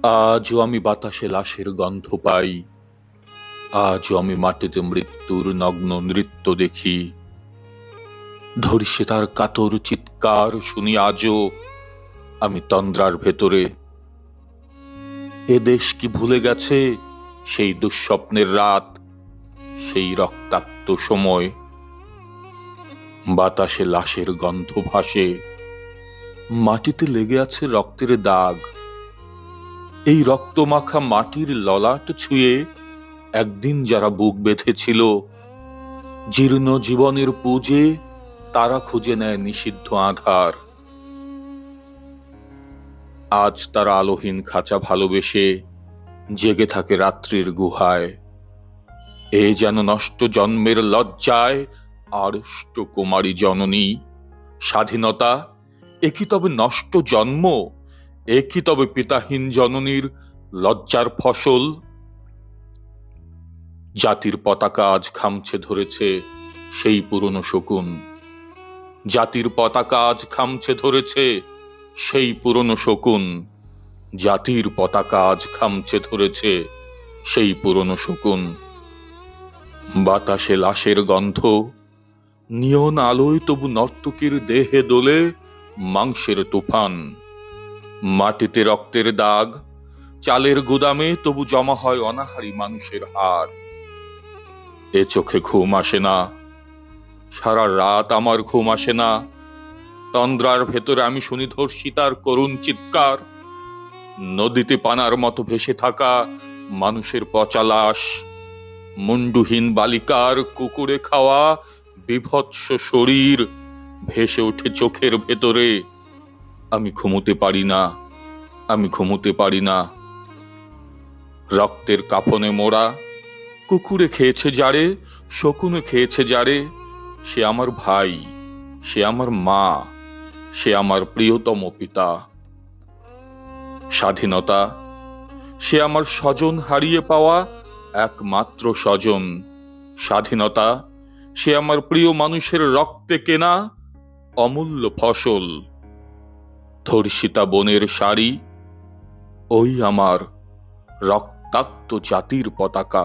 আজও আমি বাতাসে লাশের গন্ধ পাই, আজও আমি মাটিতে মৃত্যুর নগ্ন নৃত্য দেখি। ধর্ষিতার কাতর চিৎকার শুনি আজও আমি তন্দ্রার ভেতরে। এ দেশ কি ভুলে গেছে সেই দুঃস্বপ্নের রাত, সেই রক্তাক্ত সময়? বাতাসে লাশের গন্ধ ভাসে, মাটিতে লেগে আছে রক্তের দাগ। এই রক্তমাখা মাটির ললাট ছুঁয়ে একদিন যারা বুক বেঁধেছিল, জীর্ণ জীবনের পুজে তারা খুঁজে নেয় নিষিদ্ধ আধার। আজ তারা আলোহীন খাঁচা ভালোবেসে জেগে থাকে রাত্রির গুহায়। এ যেন নষ্ট জন্মের লজ্জায় আড়ষ্ট কুমারী জননী। স্বাধীনতা এ কি তবে নষ্ট জন্ম? এ কি তবে পিতাহীন জননীর লজ্জার ফসল? জাতির পতাকা আজ খামছে ধরেছে সেই পুরনো শকুন। জাতির পতাকা আজ খামছে ধরেছে সেই পুরনো শকুন। জাতির পতাকা আজ খামছে ধরেছে সেই পুরনো শকুন। বাতাসে লাশের গন্ধ, নিয়ন আলোয় তবু নর্তকীর দেহে দোলে মাংসের তুফান। মাটিতে রক্তের দাগ, চালের গুদামে তবু জমা হয় অনাহারী মানুষের হাড়। এ চোখে ঘুম আসে না, সারা রাত আমার ঘুম আসে না। তন্দ্রার ভেতরে আমি শুনি ধর্ষিতার করুণ চিৎকার। নদীতে পানার মতো ভেসে থাকা মানুষের পচা লাশ, মুন্ডুহীন বালিকার কুকুরে খাওয়া বিভৎস শরীর ভেসে ওঠে চোখের ভেতরে। আমি ঘুমোতে পারি না, আমি ঘুমোতে পারি না। রক্তের কাফনে মোড়া, কুকুরে খেয়েছে যারে, শকুনে খেয়েছে যারে, সে আমার ভাই, সে আমার মা, সে আমার প্রিয়তম পিতা। স্বাধীনতা সে আমার স্বজন হারিয়ে পাওয়া একমাত্র স্বজন। স্বাধীনতা সে আমার প্রিয় মানুষের রক্তে কেনা অমূল্য ফসল। ধর্ষিতা বনের শাড়ি, ওই আমার রক্তাক্ত জাতির পতাকা।